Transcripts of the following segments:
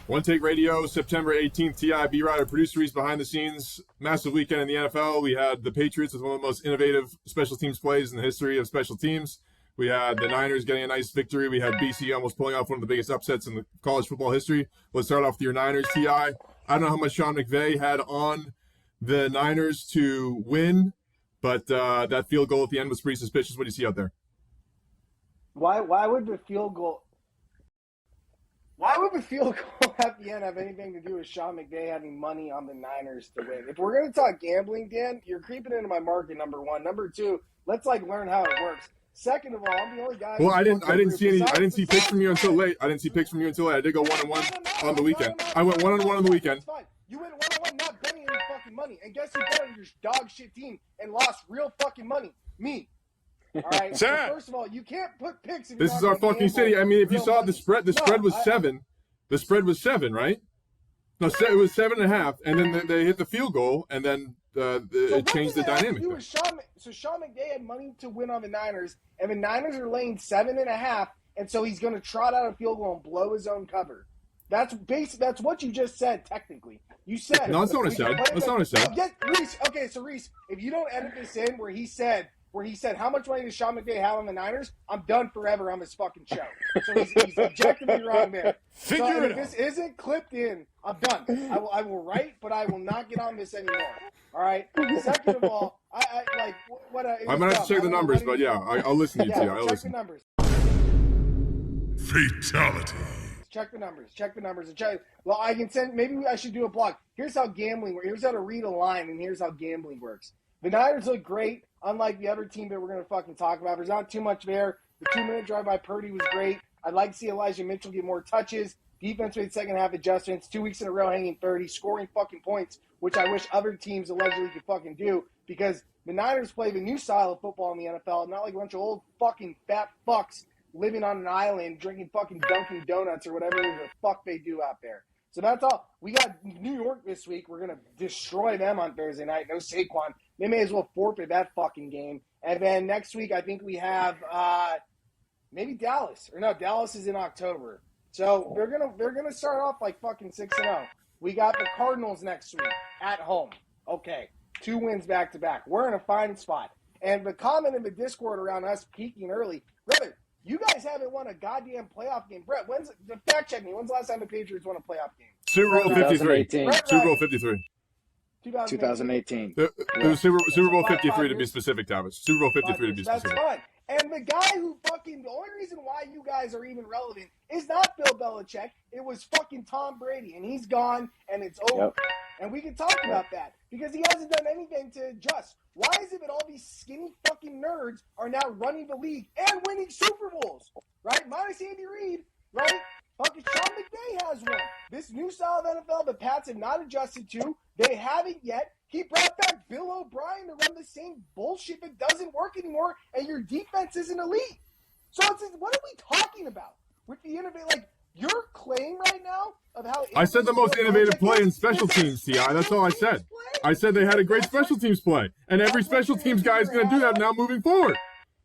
OneTake Radio, September 18th, T.I. B-Rider, producer Reese behind the scenes. Massive weekend in the NFL. We had the Patriots with one of the most innovative special teams plays in the history of special teams. We had the Niners getting a nice victory. We had BC almost pulling off one of the biggest upsets in the college football history. Let's start off with your Niners, T.I. I don't know how much Sean McVay had on the Niners to win, but that field goal at the end was pretty suspicious. What do you see out there? Why would the field goal at the end have anything to do with Sean McVay having money on the Niners to win? If we're going to talk gambling, Dan, you're creeping into my market, number one. Number two, let's learn how it works. Second of all, I'm the only guy. Well, I didn't see picks from you until late. I did go 1-1 on the weekend. I went 1-1 on the weekend. That's fine. You went 1-1 not betting any fucking money. And guess who bet on your dog shit team and lost real fucking money? Me. All right. So first of all, you can't put picks. This is our fucking city. I mean, if you saw the spread was 7. The spread was 7, right? No, it was 7.5, and then they hit the field goal, and then it changed the dynamic. So Sean McVay had money to win on the Niners, and the Niners are laying 7.5, and so he's going to trot out a field goal and blow his own cover. That's what you just said. Technically, you said. No, that's not what I said. That's not what I said. Yes, Reese. Okay, so Reese, if you don't edit this in where he said how much money does Sean McVay have on the Niners, I'm done forever on this fucking show. So he's objectively wrong there. If this isn't clipped in, I'm done. I will write, but I will not get on this anymore. All right. Second of all, I might have to check the numbers, but yeah, I'll listen to you. Yeah, check the numbers. Fatality. Check the numbers. Well, I can send. Maybe I should do a blog. Here's how gambling works. Here's how to read a line, and here's how gambling works. The Niners look great, unlike the other team that we're going to fucking talk about. There's not too much there. The 2-minute drive by Purdy was great. I'd like to see Elijah Mitchell get more touches. Defense made second half adjustments. 2 weeks in a row hanging 30, scoring fucking points, which I wish other teams allegedly could fucking do, because the Niners play the new style of football in the NFL, not like a bunch of old fucking fat fucks living on an island drinking fucking Dunkin' Donuts or whatever the fuck they do out there. So that's all. We got New York this week. We're going to destroy them on Thursday night. No Saquon. They may as well forfeit that fucking game. And then next week, I think we have maybe Dallas. Or no, Dallas is in October. So they're gonna start off like fucking 6-0. We got the Cardinals next week at home. Okay, 2 wins back to back. We're in a fine spot. And the comment in the Discord around us peaking early, brother, you guys haven't won a goddamn playoff game. Brett, fact check me. When's the last time the Patriots won a playoff game? Super Bowl 53. Super Bowl 53. 2018. It was Super Bowl 53 to be specific, Thomas. Super Bowl 53 to be specific. That's fine. And the guy who fucking, the only reason why you guys are even relevant is not Bill Belichick. It was fucking Tom Brady. And he's gone, and it's over. Yep. And we can talk about that because he hasn't done anything to adjust. Why is it that all these skinny fucking nerds are now running the league and winning Super Bowls? Right? Minus Andy Reid, right? Fucking Sean McVay has one. This new style of NFL the Pats have not adjusted to. They haven't yet. He brought back Bill O'Brien to run the same bullshit that doesn't work anymore, and your defense isn't elite. So what are we talking about with the innovative? Your claim right now of how I said the most innovative play in special teams, T.I. That's all I said. I said they had a great special teams play, and every special teams guy is going to do that now moving forward.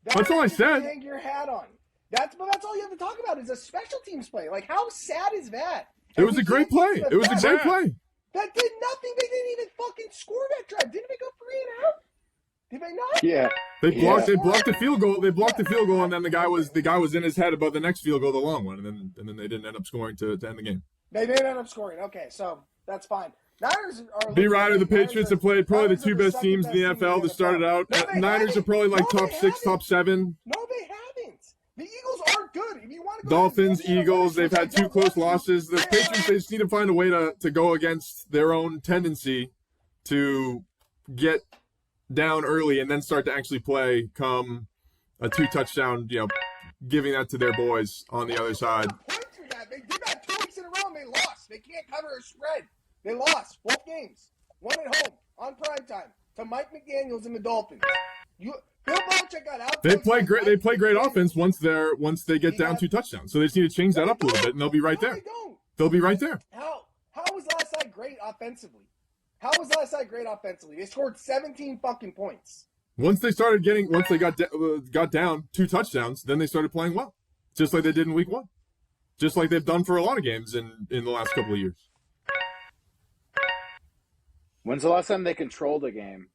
That's all I said. Hang your hat on. That's all you have to talk about is a special teams play. Like, how sad is that? It was a great play. It was a great play. That did nothing. They didn't even fucking score that drive. Didn't they go 3-and-out? Did they not? Yeah. They blocked the field goal. They blocked the field goal, and then the guy was in his head about the next field goal, the long one, and then they didn't end up scoring to end the game. They didn't end up scoring. Okay, so that's fine. Niners are B-Rider, the Patriots have played probably the 2 best teams in the NFL that started out. Niners are probably like top 6, top 7. No, they haven't. The Eagles aren't good. If you want to go Dolphins, Eagles, they've had 2 close losses. The Patriots, they just need to find a way to go against their own tendency to get down early and then start to actually play come a 2-touchdown, giving that to their boys on the other side. They did that 2 weeks in a row and they lost. They can't cover a spread. They lost both games. One at home on primetime to Mike McDaniels and the Dolphins. Bill Belichick got out. They play great. They play great offense once they get down 2 touchdowns. So they just need to change that up a little bit, and they'll be right there. They'll be right there. How was last night great offensively? They scored 17 fucking points. Once they got down 2 touchdowns, then they started playing well, just like they did in week 1. just like they've done for a lot of games in the last couple of years. When's the last time they controlled a game?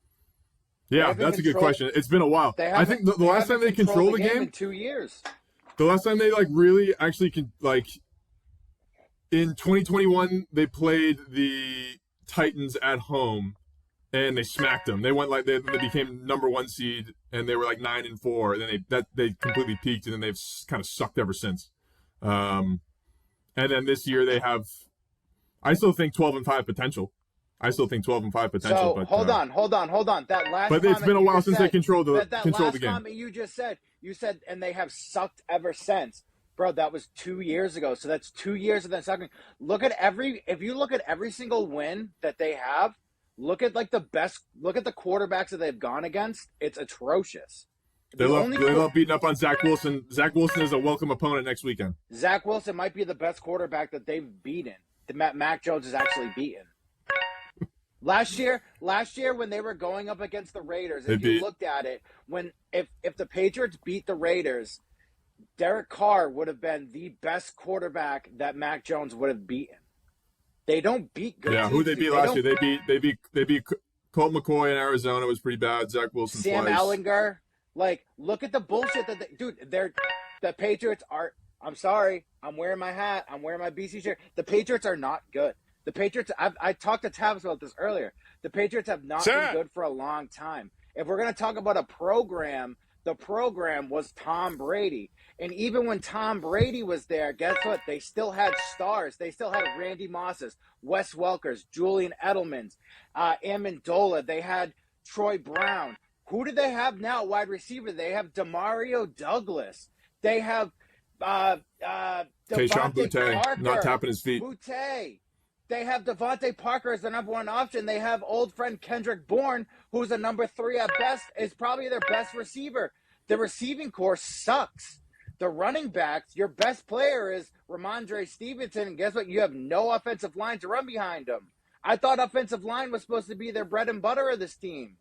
Yeah, that's a good question. It's been a while. I think the last time they controlled a game in 2 years. The last time they really actually in 2021 they played the Titans at home and they smacked them. They went they became number 1 seed and they were 9-4, and then they completely peaked, and then they've kind of sucked ever since. And then this year they have, I still think 12-5 potential. So but, hold on. That last. But it's been a while since they controlled the game. Comment you just said, and they have sucked ever since, bro. That was 2 years ago. So that's 2 years of them sucking. If you look at every single win that they have, look at the quarterbacks that they've gone against. It's atrocious. They love beating up on Zach Wilson. Zach Wilson is a welcome opponent next weekend. Zach Wilson might be the best quarterback that they've beaten. Mac Jones is actually beaten. Last year when they were going up against the Raiders, if you looked at it, if the Patriots beat the Raiders, Derek Carr would have been the best quarterback that Mac Jones would have beaten. They don't beat good teams. Who they beat last year? They beat Colt McCoy in Arizona. It was pretty bad. Zach Wilson Sam twice. Ellinger. Look at the bullshit that the Patriots are. I'm sorry. I'm wearing my hat. I'm wearing my BC shirt. The Patriots are not good. The Patriots, I talked to Tavis about this earlier. The Patriots have not been good for a long time. If we're going to talk about a program, the program was Tom Brady. And even when Tom Brady was there, guess what? They still had stars. They still had Randy Mosses, Wes Welkers, Julian Edelmans, Amendola. They had Troy Brown. Who do they have now, wide receiver? They have Demario Douglas. They have Tayshaun Boutte, Parker, not tapping his feet. Boutte. They have Devontae Parker as the number 1 option. They have old friend Kendrick Bourne, who's a number 3 at best, is probably their best receiver. The receiving corps sucks. The running backs, your best player is Ramondre Stevenson, and guess what? You have no offensive line to run behind him. I thought offensive line was supposed to be their bread and butter of this team.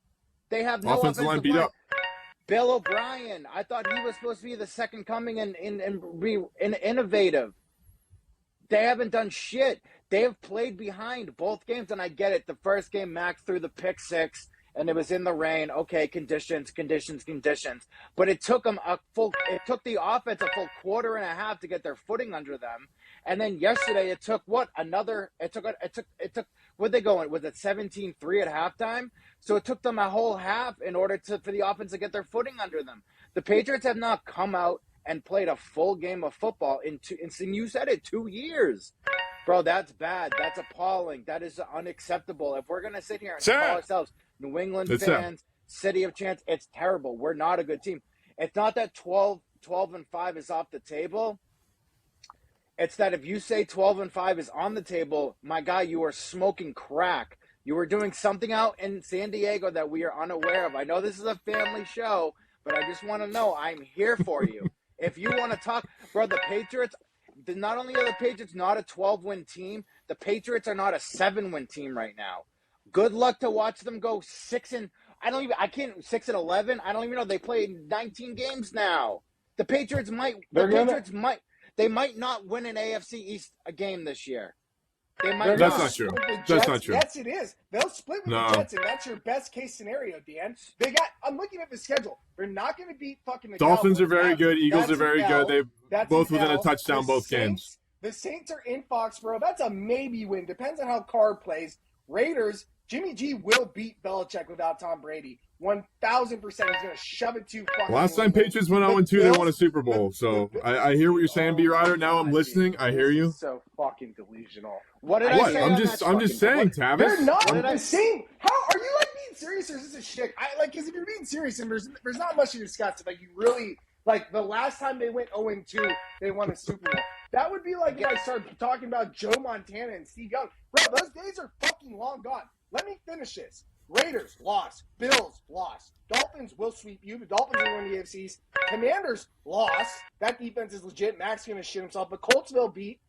They have no offensive line. Beat up. Bill O'Brien, I thought he was supposed to be the second coming and be innovative. They haven't done shit. They have played behind both games, and I get it. The first game, Max threw the pick 6, and it was in the rain. Okay, conditions. But it took them it took the offense a full quarter and a half to get their footing under them. And then yesterday, it took what'd they go in? Was it 17-3 at halftime? So it took them a whole half in order for the offense to get their footing under them. The Patriots have not come out and played a full game of football in you said it, 2 years. Bro, that's bad. That's appalling. That is unacceptable. If we're going to sit here and call ourselves New England fans, City of Chance, it's terrible. We're not a good team. It's not that 12-5 is off the table. It's that if you say 12-5 is on the table, my guy, you are smoking crack. You are doing something out in San Diego that we are unaware of. I know this is a family show, but I just want to know I'm here for you. If you want to talk, bro, the Patriots, not only are the Patriots not a 12-win team, the Patriots are not a 7-win team right now. Good luck to watch them go 6-11. I don't even know. They played 19 games now. The Patriots might not win an AFC East game this year. That's not true. That's not true. Yes, it is. They'll split with the Jets, and that's your best case scenario, Dan. I'm looking at the schedule. They're not going to beat fucking the Dolphins Cowboys. are very good. Eagles are very good. They're both within a touchdown both games. The Saints are in Foxborough. That's a maybe win. Depends on how Carr plays. Raiders, Jimmy G will beat Belichick without Tom Brady. 1,000% he's going to shove it to fucking. Last time Patriots went 0-2, they won a Super Bowl. So I hear what you're saying, B-Rider. Now I'm listening. I hear you. So fucking delusional. What did I say? I'm just saying, Tavis. They're not the same. How are you being serious, or is this a shit? Because if you're being serious, and there's not much to discuss. You really the last time they went 0-2, they won a Super Bowl. That would be like if I started talking about Joe Montana and Steve Young. Bro, those days are fucking long gone. Let me finish this. Raiders, lost. Bills, lost. Dolphins will sweep you. The Dolphins are winning the AFCs. Commanders, lost. That defense is legit. Max going to shit himself. The Colts will beat.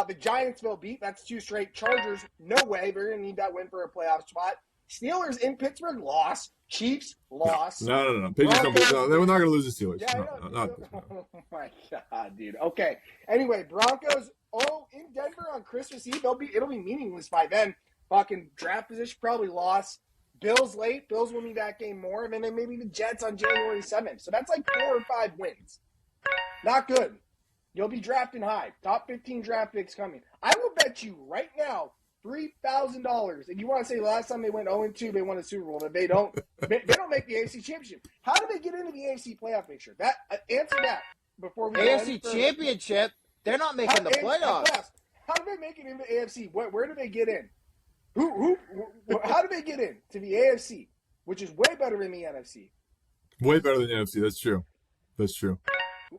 The Giants will beat. That's 2 straight. Chargers, no way. They're going to need that win for a playoff spot. Steelers in Pittsburgh, loss. Chiefs, loss. No. Patriots don't. No, they're not going to lose the Steelers. Yeah, No, not. Oh my God, dude. Okay. Anyway, Broncos. Oh, in Denver on Christmas Eve. It'll be meaningless by then. Fucking draft position probably lost. Bills late. Bills will need that game more, and then maybe the Jets on January 7th. So that's like 4 or 5 wins. Not good. You'll be drafting high. Top 15 draft picks coming. I will bet you right now $3,000. And you want to say last time they went 0-2, they won a Super Bowl, but they don't. They don't make the AFC Championship. How do they get into the AFC playoff picture? That answer that before we AFC Championship. They're not making the playoffs. How do they make it into AFC? Where do they get in? Who? How do they get in to the AFC, which is way better than the NFC? Way better than the NFC. That's true.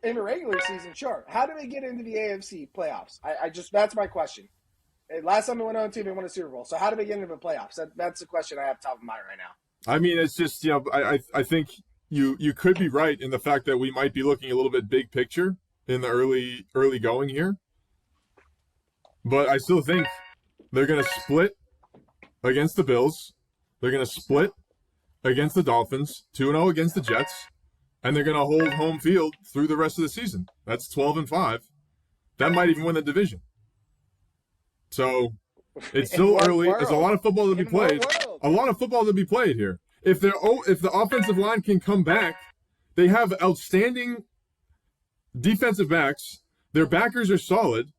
In the regular season, sure. How do they get into the AFC playoffs? That's my question. Last time they went 0-2, they won a Super Bowl. So how do they get into the playoffs? That's the question I have top of mind right now. I mean, it's just, I think you could be right in the fact that we might be looking a little bit big picture in the early going here. But I still think they're going to split against the Bills. They're going to split against the Dolphins, 2-0 against the Jets, and they're going to hold home field through the rest of the season. That's 12-5. That might even win the division. So it's still early. There's a lot of football to be played. A lot of football to be played here. If the offensive line can come back, they have outstanding defensive backs. Their backers are solid.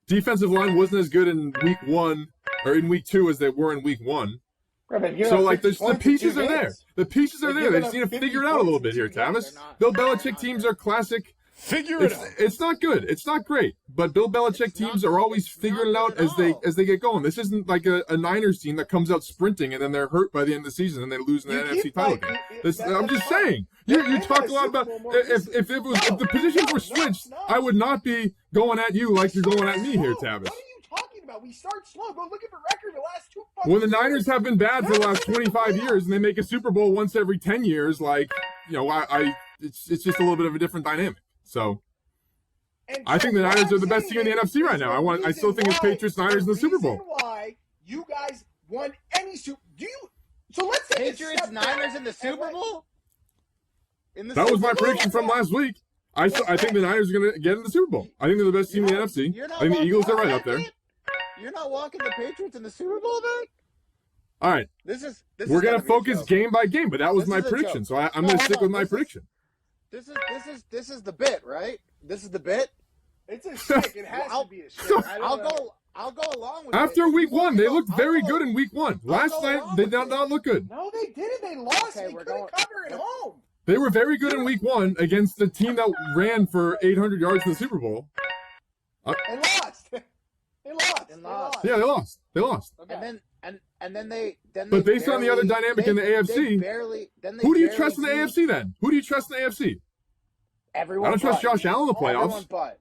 Defensive line wasn't as good in week 1 or in week 2 as they were in week 1. Right, so, the pieces are there. The pieces are there. They just need to figure it out a little bit here, Tavis. Bill Belichick teams are classic. Figure it out. It's not good. It's not great. But Bill Belichick teams are always figuring it out as they get going. This isn't like a Niners team that comes out sprinting and then they're hurt by the end of the season and they lose in the NFC title game. I'm just saying. You talk a lot about if the positions were switched, I would not be going at you like you're going at me here, Tavis. What are you talking about? We start slow. Go look at the record the last 2 When the Niners have been bad for the last 25 years and they make a Super Bowl once every 10 years, it's just a little bit of a different dynamic. So, I think the Niners are the best team in the NFC right now. I still think it's Patriots Niners in the Super Bowl. Why you guys won any Super? So let's say Patriots Niners in the Super Bowl. That was my prediction from last week. I think the Niners are going to get in the Super Bowl. I think they're the best team in the NFC. I think the Eagles are right up there. You're not walking the Patriots in the Super Bowl, man? All right. We're going to focus game by game, but that was my prediction, so I'm going to stick with my prediction. This is the bit, right? This is the bit. It's a shtick. It has to be a shtick. I'll go along with After week 1, they looked very good in week 1. Last night, they did not look good. No, they didn't. They lost. They couldn't cover at home. They were very good in week 1 against the team that ran for 800 yards in the Super Bowl. And lost. They lost. Yeah, they lost. Okay. And then they. But based on the other dynamic in the AFC, who do you trust in the AFC then? Who do you trust in the AFC? Everyone. I don't trust Josh Allen in the playoffs. Everyone but.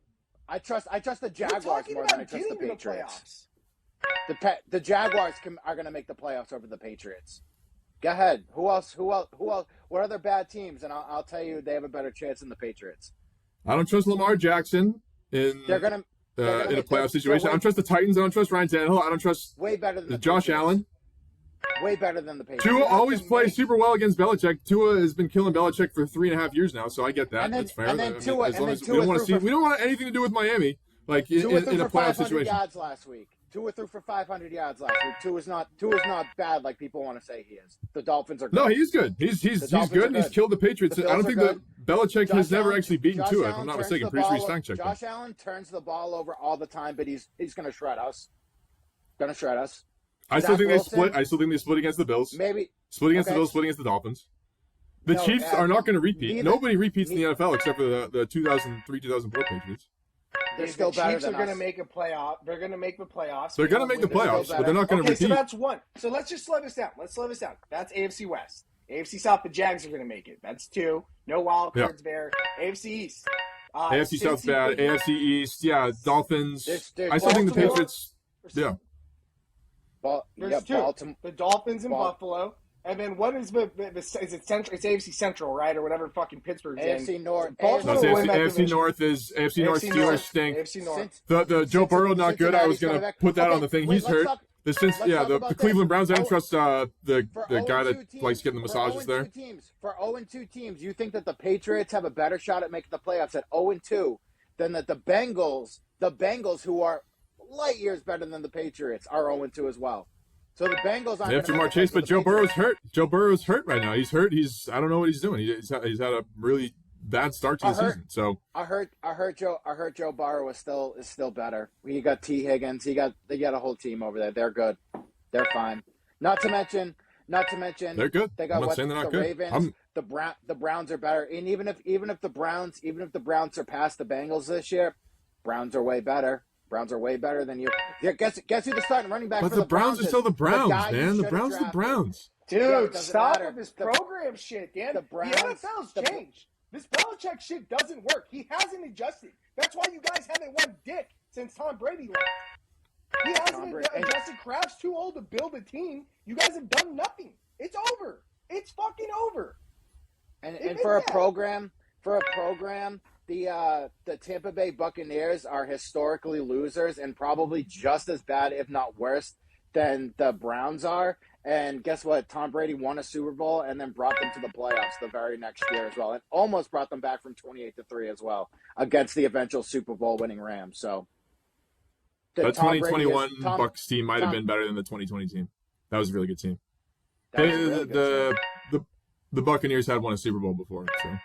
I trust the Jaguars more than I trust the Patriots. The Jaguars are going to make the playoffs over the Patriots. Go ahead. Who else? What other bad teams? And I'll tell you, they have a better chance than the Patriots. I don't trust Lamar Jackson in a playoff situation. I don't trust the Titans. I don't trust Ryan Tannehill. I don't trust way better than Josh Allen. Way better than the Patriots. Tua always plays super well against Belichick. Tua has been killing Belichick for 3.5 years now, so I get that. That's fair. We don't want anything to do with Miami, like in a playoff situation. Yards last week. Tua threw for 500 yards last week. Tua's not bad like people want to say he is. The Dolphins are good. No, he's good. He's good. And he's killed the Patriots. I don't think that Belichick has never actually beaten Tua, if I'm not mistaken. Pretty sure he's fact checked. Josh Allen turns the ball over all the time, but he's going to shred us. I still think they split. I still think they split against the Bills. Maybe split against the Bills, split against the Dolphins. The Chiefs are not going to repeat. Nobody repeats in the NFL except for the 2003-2004 Patriots. They're still better than us. Going to make a playoff. They're going to make the playoffs. They're going to make the playoffs, but they're not going to repeat. So that's one. So let's just slow this down. That's AFC West. AFC South, the Jags are going to make it. That's 2. No wild cards there. AFC East. AFC South's bad. AFC East, Dolphins. I still think the Patriots. Yeah. There's 2. The Dolphins and Buffalo. And then what is is it Central? It's AFC Central, right, or whatever fucking Pittsburgh's AFC in. North. AFC North is AFC North. Steelers stink. AFC North. The Joe Burrow not good. I was gonna put that on the thing. He's hurt. The Cleveland Browns. I don't trust the guy that teams, likes getting the massages there. For 0-2 teams, you think that the Patriots have a better shot at making the playoffs at 0-2 than that the Bengals, who are light years better than the Patriots, are 0-2 as well. So the Bengals aren't. They have Jamar Chase, but Joe Burrow's hurt. Joe Burrow's hurt right now. He's hurt. I don't know what he's doing. He's had a really bad start to the season. So I heard Joe Burrow is still better. You got T. Higgins. They got a whole team over there. They're good. They're fine. Not to mention they're good. They got the Ravens. The Browns are better. And even if the Browns surpass the Bengals this year, Browns are way better. Browns are way better than you. Yeah, guess who the starting running back but for the Browns are still the Browns, man. The Browns are the Browns. Dude, stop with this program shit, Dan. The NFL's the changed. This Belichick shit doesn't work. He hasn't adjusted. That's why you guys haven't won dick since Tom Brady left. He hasn't adjusted. Kraft's too old to build a team. You guys have done nothing. It's over. It's fucking over. And for a program, the Tampa Bay Buccaneers are historically losers and probably just as bad, if not worse, than the Browns are. And guess what? Tom Brady won a Super Bowl and then brought them to the playoffs the very next year as well, and almost brought them back from 28-3 as well against the eventual Super Bowl winning Rams. So the 2021 Bucs team might have been better than the 2020 team. That was a really good team. The Buccaneers had won a Super Bowl before, so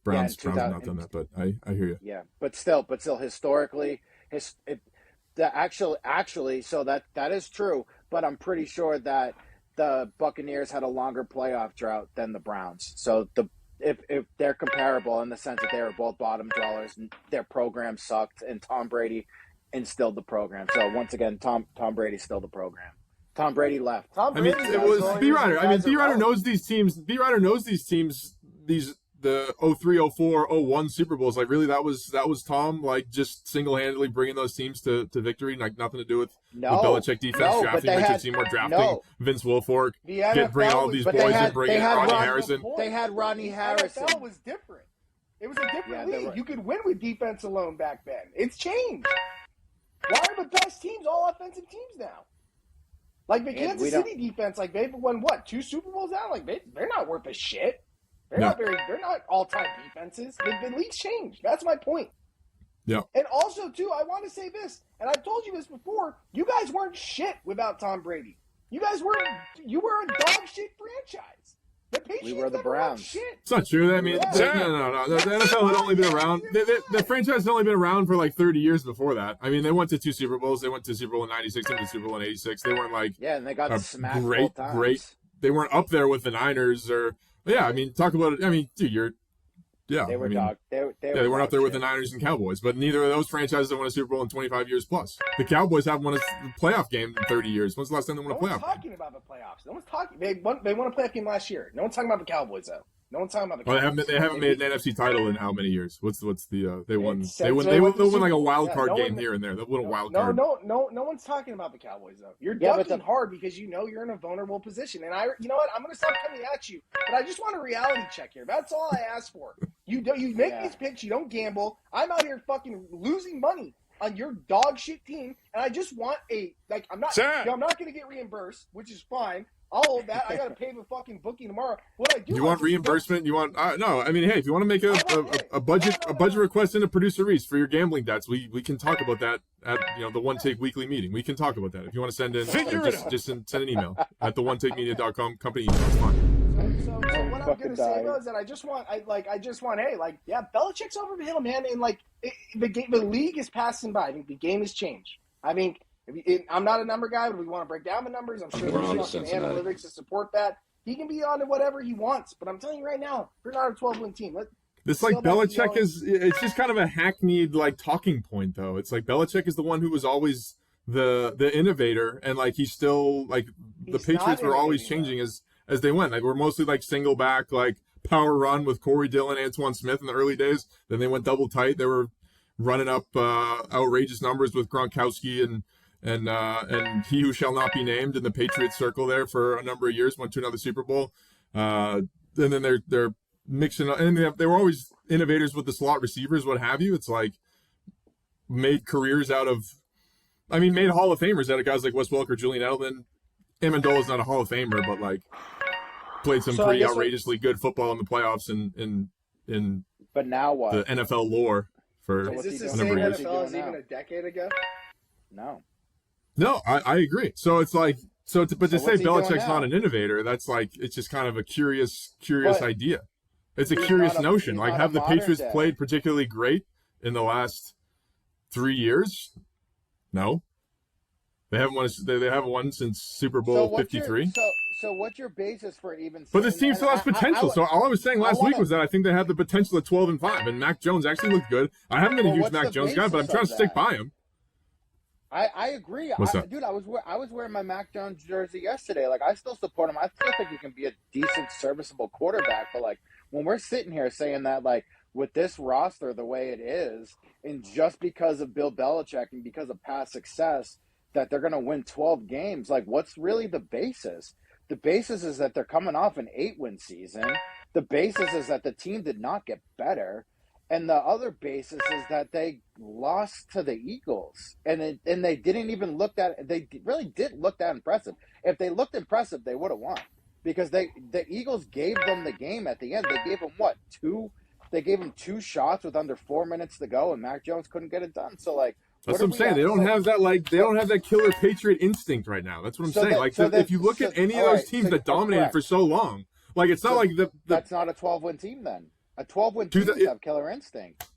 Browns have not done that. But I hear you. Yeah, but still, historically, actually, so that is true. But I'm pretty sure that the Buccaneers had a longer playoff drought than the Browns. So if they're comparable in the sense that they were both bottom dwellers, and their program sucked, and Tom Brady instilled the program. So once again, Tom Brady still the program. Tom Brady left. It was B-Ryder. B-Ryder knows these teams. B-Ryder knows these teams. The 03, 04, 01 Super Bowls. Like, really, that was Tom, like, just single-handedly bringing those teams to victory. Like, nothing to do with Belichick defense drafting, Richard Seymour drafting, Vince Wilfork, bringing all these boys and bringing Rodney Harrison. They had Rodney Harrison. The NFL was different. It was a different league. You could win with defense alone back then. It's changed. Why are the best teams all offensive teams now? Like, the Kansas City defense, like, they've won, 2 Super Bowls now? Like, they're not worth a shit. They're not all-time defenses. The league's changed. That's my point. Yeah. And also, too, I want to say this, and I've told you this before, you guys weren't shit without Tom Brady. You were a dog shit franchise. The Patriots we were the Browns. Shit. It's not true. No. The NFL had only been around. The franchise had only been around for like 30 years before that. I mean, they went to 2 Super Bowls. They went to Super Bowl in '96 and to Super Bowl in '86. They weren't like and they got smacked great. They weren't up there with the Niners or. Yeah, I mean, talk about it. I mean, dude, they were dog. They weren't up there with the Niners and Cowboys, but neither of those franchises have won a Super Bowl in 25 years plus. The Cowboys haven't won a playoff game in 30 years. When's the last time they won a playoff game? No one's talking about the playoffs. No one's talking. They won a playoff game last year. No one's talking about the Cowboys, though. No one's talking about the Cowboys. They haven't made an NFC title in how many years? What's the they won like a wild card game here and there. They won a wild card. No one's talking about the Cowboys though. You're ducking hard because you know you're in a vulnerable position. And you know what? I'm gonna stop coming at you, but I just want a reality check here. That's all I ask for. You make these picks. You don't gamble. I'm out here fucking losing money on your dog shit team, and I just want I'm not gonna get reimbursed, which is fine. I'll hold that. I got to pay the fucking booking tomorrow. What I do? You want reimbursement? You want no? I mean, hey, if you want to make a budget request into producer Reese for your gambling debts, we can talk about that at the OneTake weekly meeting. We can talk about that. If you want to send in, just send an email at the OneTakeMedia.com company email. It's fine. So what I'm gonna say though is that I just want Belichick's over the hill, man, and the league is passing by. I think the game has changed. I think. I'm not a number guy, but we want to break down the numbers. I'm sure there's fucking analytics to support that. He can be on to whatever he wants, but I'm telling you right now, we're not a 12-win team. This Belichick it's just kind of a hackneyed talking point though. It's like Belichick is the one who was always the innovator, and he's still the Patriots were always changing as they went. We're mostly single back, power run with Corey Dillon, Antoine Smith in the early days. Then they went double tight. They were running up outrageous numbers with Gronkowski and he who shall not be named in the Patriots circle there for a number of years, went to another Super Bowl. And then they're mixing up, and they were always innovators with the slot receivers, what have you. It's made careers out of I mean, made Hall of Famers out of guys like Wes Welker, Julian Edelman. Amendola's not a Hall of Famer, but like played some pretty outrageously good football in the playoffs in But now what? the NFL lore for Is this the a same number of years. NFL as even a decade ago? No. No, I agree. So it's like but to say what's he doing Belichick's now? not an innovator, that's like it's just kind of a curious But idea. It's a he's curious not a- notion. he's Like, not have a the modern Patriots day. played particularly great in the last 3 years? No. They haven't won. They haven't won since Super Bowl 53. So what's your basis for even? But this team still has potential. So all I was saying last week wanna- was that I think they had the potential at 12-5, and Mac Jones actually looked good. I haven't been a Well, huge what's Mac the Jones guy, but I'm basis trying of to stick that? by him. I agree. What's that? Dude, I was wearing my Mac Jones jersey yesterday. Like, I still support him. I still think he can be a decent, serviceable quarterback. But like, when we're sitting here saying that, like, with this roster the way it is, and just because of Bill Belichick and because of past success, that they're going to win 12 games. Like, what's really the basis? The basis is that they're coming off an 8-win season. The basis is that the team did not get better. And the other basis is that they lost to the Eagles. And they didn't even look that – they really didn't look that impressive. If they looked impressive, they would have won. Because the Eagles gave them the game at the end. They gave them, what, two – they gave them 2 shots with under 4 minutes to go, and Mac Jones couldn't get it done. So, like – That's what I'm saying. They don't have that killer Patriot instinct right now. That's what I'm saying. If you look at any of those teams that dominated for so long, like it's not like that's not a 12-win team then. A 12-win team have killer instinct.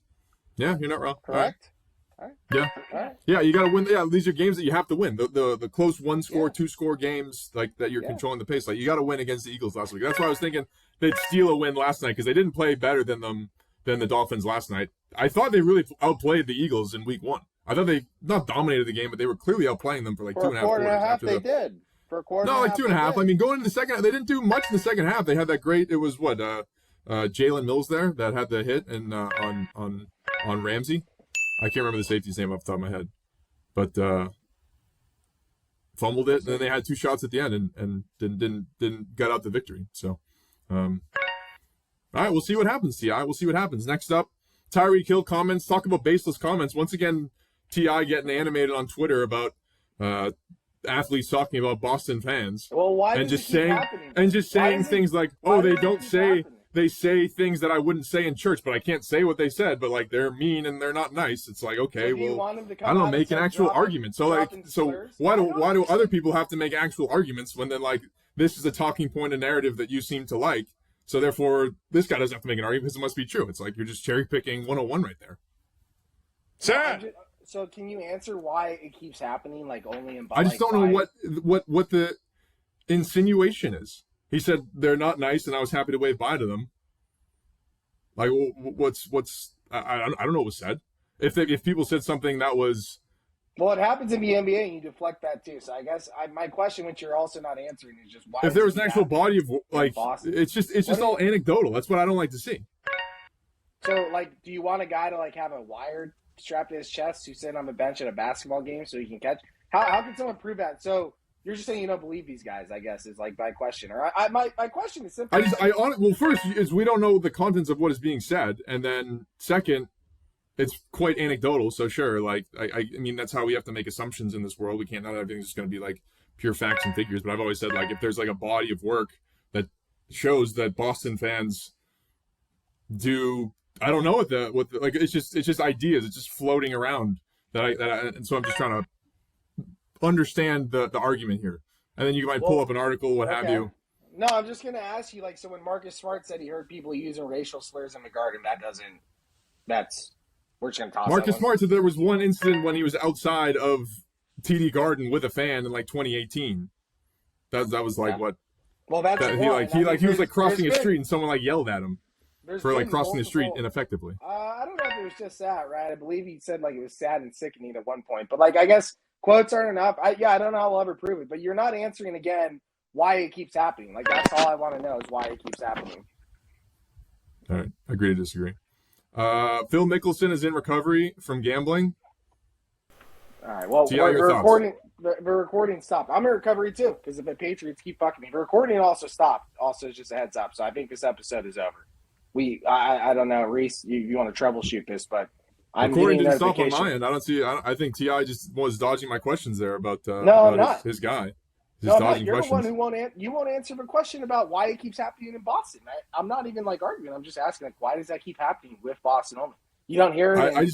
Yeah, you're not wrong. Correct? All right. Yeah. All right. Yeah, you got to win. Yeah, these are games that you have to win. The close 1-score, 2-score games like that you're controlling the pace. Like you got to win against the Eagles last week. That's why I was thinking they'd steal a win last night because they didn't play better than the Dolphins last night. I thought they really outplayed the Eagles in week 1. I thought they not dominated the game, but they were clearly outplaying them for like 2.5 quarters. They did. For a quarter. No, like 2.5. I mean, going into the second half, they didn't do much in the second half. They had that great. It was what Jalen Mills there that had the hit and on Ramsey. I can't remember the safety's name off the top of my head, but fumbled it, and then they had 2 shots at the end and didn't get out the victory. So, all right, we'll see what happens, Ti. We'll see what happens. Next up, Tyreek Hill comments. Talk about baseless comments once again. Ti getting animated on Twitter about athletes talking about Boston fans. Well, why and does just it keep saying happening? and just saying things like, "Oh, they don't say." Happening? They say things that I wouldn't say in church, but I can't say what they said. But like they're mean and they're not nice. It's like, okay, well, I don't know, make an actual argument. So like, why do other people have to make actual arguments when then like this is a talking point, a narrative that you seem to like? So therefore, this guy doesn't have to make an argument because it must be true. It's like you're just cherry picking 101 right there. Sad. So can you answer why it keeps happening? Like only in. I just don't know what the insinuation is. He said they're not nice, and I was happy to wave bye to them. Like, what's I don't know what was said. If people said something that was, well, it happens in the NBA, and you deflect that too. So I guess my question, which you're also not answering, is just why. If there was an actual body of like, it's just all anecdotal. That's what I don't like to see. So, like, do you want a guy to like have a wire strapped to his chest who's sitting on the bench at a basketball game so he can catch? How can someone prove that? So. You're just saying you don't believe these guys, I guess, is like my question. Or my question is simple. Well, first is we don't know the contents of what is being said, and then second, it's quite anecdotal. So sure, like I mean that's how we have to make assumptions in this world. We can't, not everything's just going to be like pure facts and figures. But I've always said like if there's like a body of work that shows that Boston fans do, I don't know what the like it's just ideas. It's just floating around and so I'm just trying to understand the argument here, and then you might pull up an article, what have you. No, I'm just gonna ask you, like, so when Marcus Smart said he heard people using racial slurs in the garden, we're just gonna toss Marcus Smart said there was one incident when he was outside of TD Garden with a fan in like 2018. That was like what? Well, that's he was like crossing a street and someone like yelled at him for like crossing the street ineffectively. I don't know if it was just that, right? I believe he said like it was sad and sickening at one point, but like I guess. Quotes aren't enough. I don't know how we'll ever prove it, but you're not answering again why it keeps happening. Like that's all I want to know is why it keeps happening. All right, agree to disagree. Phil Mickelson is in recovery from gambling. All right, well, the recording stopped. I'm in recovery too because if the Patriots keep fucking me, the recording also stopped. Also, just a heads up. So I think this episode is over. I don't know, Reese. You want to troubleshoot this, but According to the stuff on my end, I don't see. I think Ti just was dodging my questions there about his guy. No, I'm not. You're the one who won't answer the question about why it keeps happening in Boston. I'm not even like arguing. I'm just asking, like, why does that keep happening with Boston only? You don't hear it. I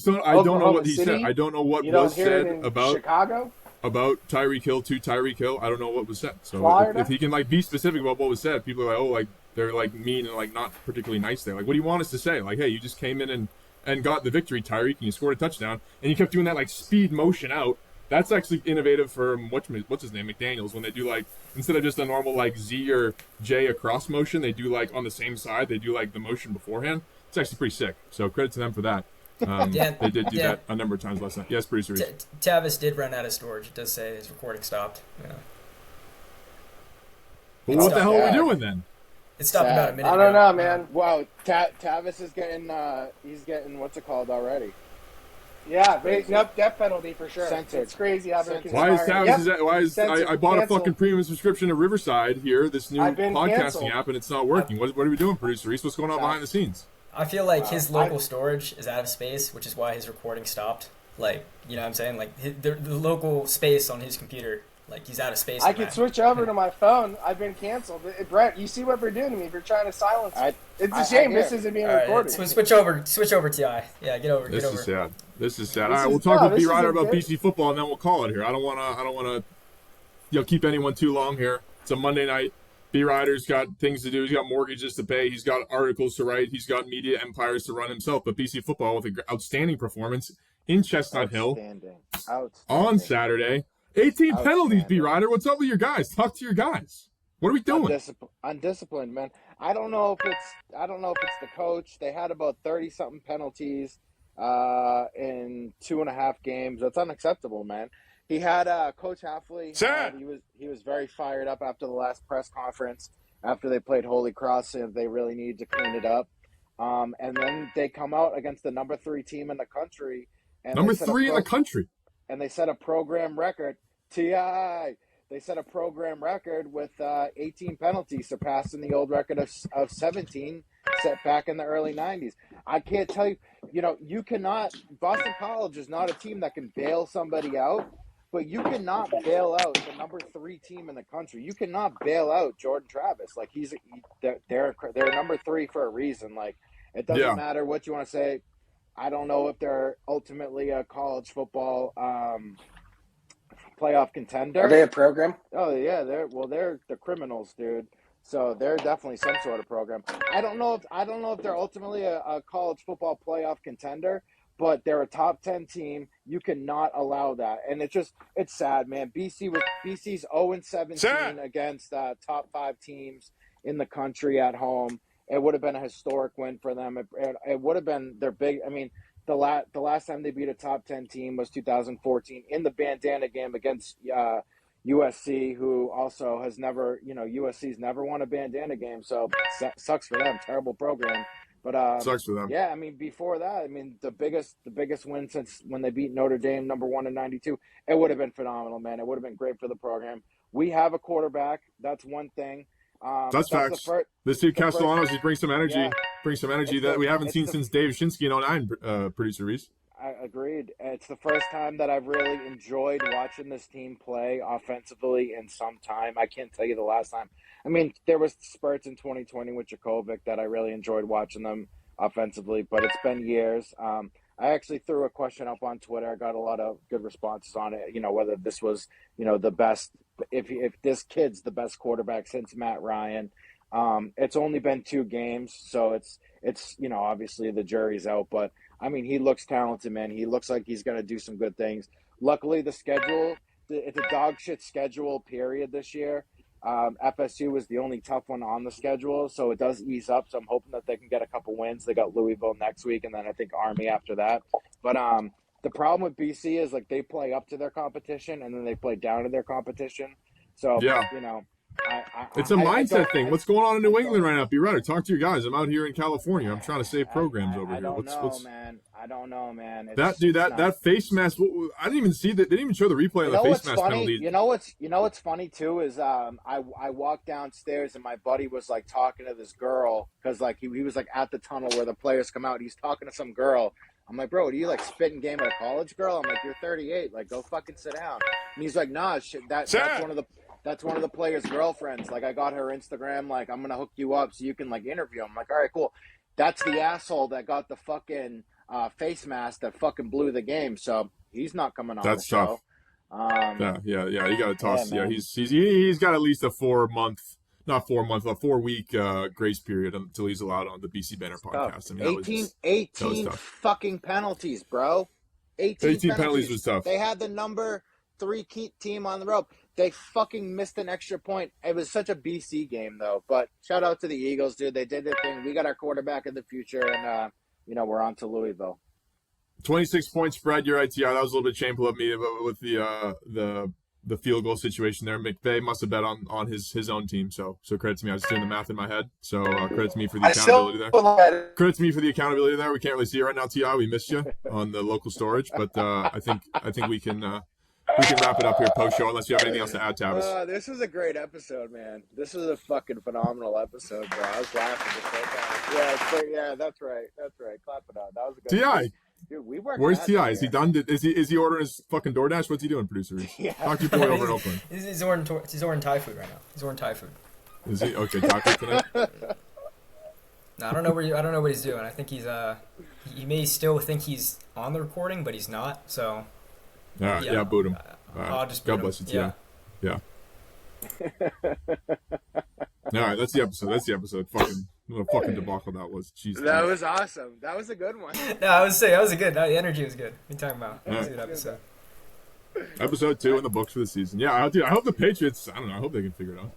don't know what he said. I don't know what was said about Chicago, about Tyreek Hill to Tyreek Hill. I don't know what was said. So if he can like be specific about what was said, people are like, oh, like they're like mean and like not particularly nice there. Like, what do you want us to say? Like, hey, you just came in and got the victory, Tyreek, and you scored a touchdown, and you kept doing that like speed motion out. That's actually innovative for what's his name, McDaniels, when they do like instead of just a normal like Z or J across motion, they do like on the same side, they do like the motion beforehand. It's actually pretty sick. So credit to them for that. They did do that a number of times last night. Yes, producer. Tavis did run out of storage. It does say his recording stopped. Yeah. But what the hell are we doing then? It stopped about a minute ago. I don't know, man. Wow, Tavis is getting he's getting what's it called already? Yeah, death penalty for sure. Censored. It's crazy how they're Why is Tavis? I bought a fucking premium subscription to Riverside here, this new podcasting app, and it's not working. What are we doing, producer Reese? What's going on behind the scenes? I feel like his local storage is out of space, which is why his recording stopped. Like, you know what I'm saying? Like, the local space on his computer, like, he's out of space. I could switch over to my phone. I've been canceled. Brett, you see what they're doing to me. They're trying to silence me. It's a shame this isn't being recorded. Right, switch over, Ti. Yeah, get over. This is sad. This is sad. All right, we'll talk with B Ryder about BC football, and then we'll call it here. I don't want to keep anyone too long here. It's a Monday night. B Ryder's got things to do. He's got mortgages to pay. He's got articles to write. He's got media empires to run himself. But BC football with an outstanding performance in Chestnut Hill on Saturday. 18 penalties, B Ryder. What's up with your guys? Talk to your guys. What are we doing? Undisciplined, man. I don't know if it's the coach. They had about 30-something penalties in 2.5 games. That's unacceptable, man. He had Coach Halfley. He was very fired up after the last press conference after they played Holy Cross and they really needed to clean it up. And then they come out against the number 3 team in the country. And number 3 in the country. And they set a program record. They set a program record with 18 penalties, surpassing the old record of 17 set back in the early 90s. I can't tell you, you cannot – Boston College is not a team that can bail somebody out. But you cannot bail out the number 3 team in the country. You cannot bail out Jordan Travis. Like they're number 3 for a reason. Like it doesn't matter what you want to say. I don't know if they're ultimately a college football playoff contender. Are they a program? Oh yeah, they're the criminals, dude. So they're definitely some sort of program. I don't know if they're ultimately a college football playoff contender. But they're a top 10 team. You cannot allow that. And it's sad, man. BC's 0-17 against top 5 teams in the country at home. It would have been a historic win for them. It would have been their big – I mean, the last time they beat a top 10 team was 2014 in the Bandana Game against USC, who also has never – USC's never won a Bandana Game. So sucks for them. Terrible program. But sucks for them. Yeah, I mean, before that, I mean, the biggest win since when they beat Notre Dame, number 1 in '92, it would have been phenomenal, man. It would have been great for the program. We have a quarterback. That's one thing. That's facts. This dude Castellanos, he brings some energy. That we haven't seen since Dave Shinsky in '09. Producer Reese. I agreed. It's the first time that I've really enjoyed watching this team play offensively in some time. I can't tell you the last time. I mean, there was spurts in 2020 with Jakovic that I really enjoyed watching them offensively, but it's been years. I actually threw a question up on Twitter. I got a lot of good responses on it, whether this was, the best, if this kid's the best quarterback since Matt Ryan. It's only been 2 games, so it's obviously the jury's out, but I mean, he looks talented, man. He looks like he's going to do some good things. Luckily, it's a dog shit schedule period this year. FSU was the only tough one on the schedule, so it does ease up. So I'm hoping that they can get a couple wins. They got Louisville next week, and then I think Army after that. But the problem with BC is like they play up to their competition, and then they play down to their competition. So it's a mindset thing. What's going on in New England right now? Be right. Talk to your guys. I'm out here in California. I'm trying to save programs over here. I don't know, man. That face mask. I didn't even see that. They didn't even show the replay of the face mask penalty. You know what's funny too is I walked downstairs and my buddy was like talking to this girl because like he was like at the tunnel where the players come out. He's talking to some girl I'm like, bro, what are you like spitting game at a college girl? I'm like, you're 38. Like, go fucking sit down. And he's like, nah, shit, that's one of the players' girlfriends. Like, I got her Instagram. Like, I'm gonna hook you up so you can like interview him. I'm like, all right, cool. That's the asshole that got the fucking face mask that fucking blew the game. So he's not coming on. That's the tough. Show. Yeah. You got to toss. Yeah, he's got at least a 4-week grace period until he's allowed on the BC Banner podcast. I mean, 18 fucking penalties, bro. 18 penalties was tough. They had the number 3 team on the rope. They fucking missed an extra point. It was such a BC game, though. But shout out to the Eagles, dude. They did their thing. We got our quarterback in the future, and, we're on to Louisville. 26-point spread. You're right, T.I. That was a little bit shameful of me with the field goal situation there. McVay must have bet on his own team. So credit to me. I was doing the math in my head. So credit to me for the accountability there. Credit to me for the accountability there. We can't really see it right now, T.I. We missed you on the local storage, but I think we can wrap it up here post show unless you have anything else to add, Tavis. This was a great episode, man. This was a fucking phenomenal episode, bro. I was laughing the whole time. Yeah, that's right. Clap it up. That was a good T.I. Dude, we worked. Where's T.I.? Is he done? Is he ordering his fucking DoorDash? What's he doing, producer? Yeah. Talk to your boy over in Oakland. He's ordering Thai food right now. He's ordering Thai food. Is he? Okay, taco tonight? No, I don't know what he's doing. I think he's he may still think he's on the recording, but he's not. So yeah, boot him. I'll just God bless you, T.I. Yeah. All right, that's the episode. What a fucking debacle that was. Jesus. That was awesome. That was a good one. No, I would say that was a good. The energy was good. What are you talking about? That was a good episode. Episode 2 in the books for the season. Yeah, dude, I hope the Patriots. I don't know. I hope they can figure it out.